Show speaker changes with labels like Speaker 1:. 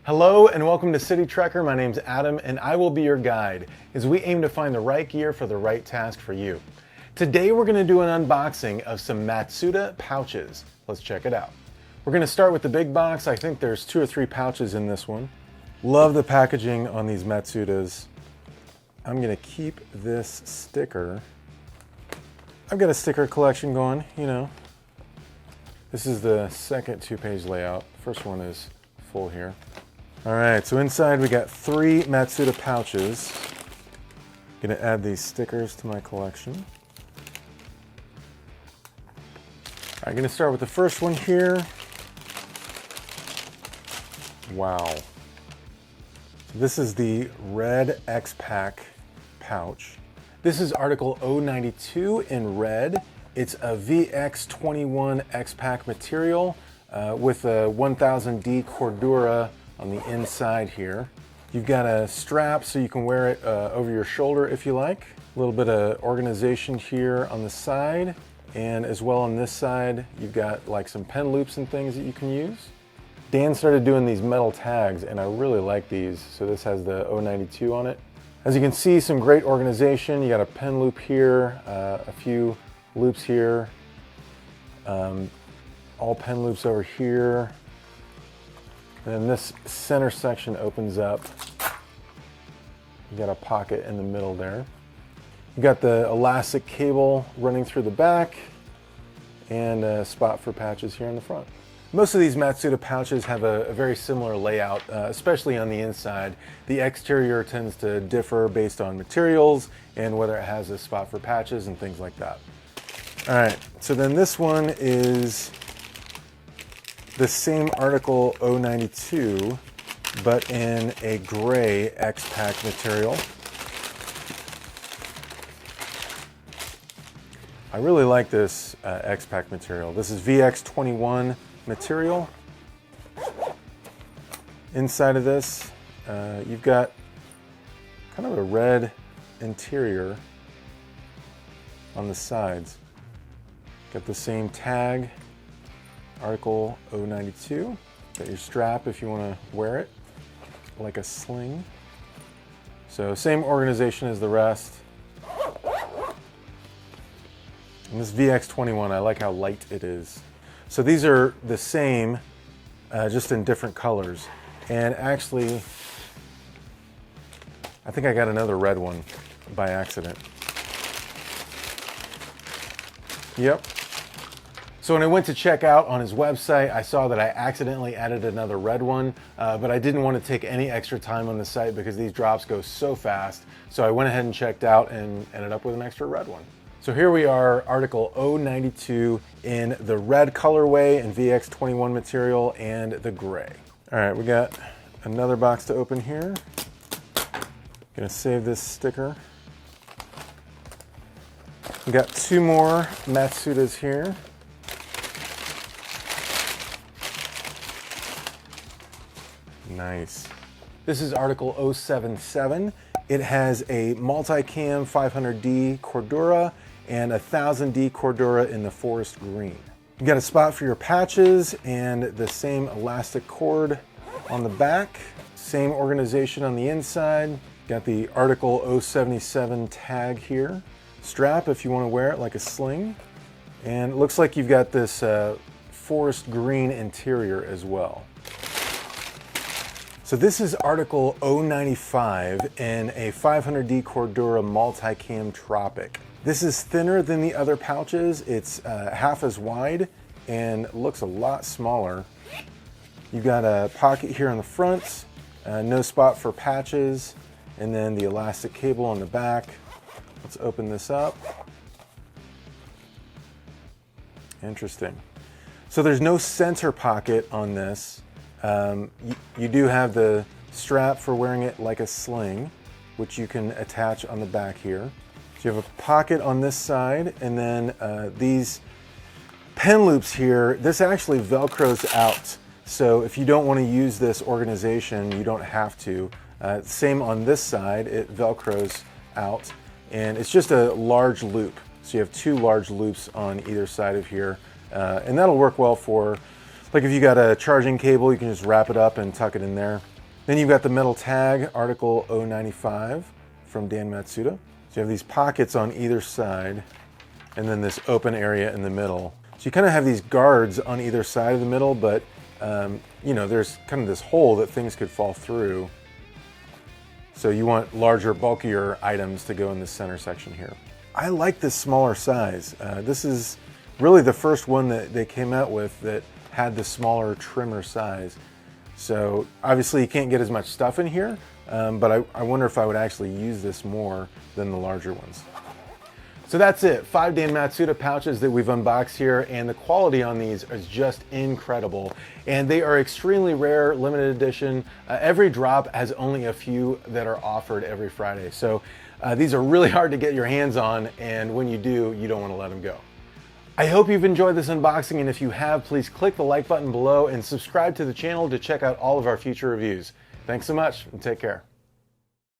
Speaker 1: Hello and welcome to City Trekker. My name's Adam and I will be your guide as we aim to find the right gear for the right task for you. Today we're going to do an unboxing of some Matsuda pouches. Let's check it out. We're going to start with the big box. I think there's 2 or 3 pouches in this one. Love the packaging on these Matsudas. I'm going to keep this sticker. I've got a sticker collection going, you know. This is the second 2-page layout. First one is full here. All right, so inside we got 3 Matsuda pouches. Gonna add these stickers to my collection. I'm gonna start with the first one here. Wow. This is the red X-Pack pouch. This is article 092 in red. It's a VX21 X-Pack material with a 1000D Cordura on the inside here. You've got a strap so you can wear it over your shoulder if you like. A little bit of organization here on the side, and as well on this side you've got like some pen loops and things that you can use. Dan started doing these metal tags and I really like these. So this has the 092 on it. As you can see, some great organization. You got a pen loop here, a few loops here, all pen loops over here. And then this center section opens up. You got a pocket in the middle there. You got the elastic cable running through the back and a spot for patches here in the front. Most of these Matsuda pouches have a very similar layout, especially on the inside. The exterior tends to differ based on materials and whether it has a spot for patches and things like that. All right, so then this one is the same article 092, but in a gray X-Pack material. I really like this X-Pack material. This is VX21 material. Inside of this, you've got kind of a red interior on the sides. Got the same tag, article 092. Got your strap if you want to wear it, like a sling. So same organization as the rest. And this VX21, I like how light it is. So these are the same, just in different colors. And actually, I think I got another red one by accident. Yep. So when I went to check out on his website, I saw that I accidentally added another red one, but I didn't want to take any extra time on the site because these drops go so fast. So I went ahead and checked out and ended up with an extra red one. So here we are, article 092 in the red colorway and VX21 material and the gray. All right, we got another box to open here. Gonna save this sticker. We got 2 more Matsudas here. Nice. This is article 077. It has a multicam 500D Cordura and a 1000D Cordura in the forest green. You got a spot for your patches and the same elastic cord on the back. Same organization on the inside. Got the article 077 tag here. Strap if you want to wear it like a sling. And it looks like you've got this forest green interior as well. So this is article 095 in a 500D Cordura Multicam Tropic. This is thinner than the other pouches. It's half as wide and looks a lot smaller. You've got a pocket here on the front, no spot for patches, and then the elastic cable on the back. Let's open this up. Interesting. So there's no center pocket on this. You do have the strap for wearing it like a sling, which you can attach on the back here. So you have a pocket on this side, and then these pen loops here, this actually Velcros out. So if you don't want to use this organization, you don't have to. Same on this side, it Velcros out, and it's just a large loop. So you have 2 large loops on either side of here, and that'll work well for, like if you got a charging cable, you can just wrap it up and tuck it in there. Then you've got the metal tag, article 095 from Dan Matsuda. So you have these pockets on either side, and then this open area in the middle. So you kind of have these guards on either side of the middle, but you know, there's kind of this hole that things could fall through. So you want larger, bulkier items to go in the center section here. I like this smaller size. This is really the first one that they came out with that had the smaller trimmer size. So obviously you can't get as much stuff in here, but I wonder if I would actually use this more than the larger ones. So that's it, 5 Dan Matsuda pouches that we've unboxed here, and the quality on these is just incredible. And they are extremely rare, limited edition. Every drop has only a few that are offered every Friday. So these are really hard to get your hands on, and when you do, you don't want to let them go. I hope you've enjoyed this unboxing, and if you have, please click the like button below and subscribe to the channel to check out all of our future reviews. Thanks so much, and take care.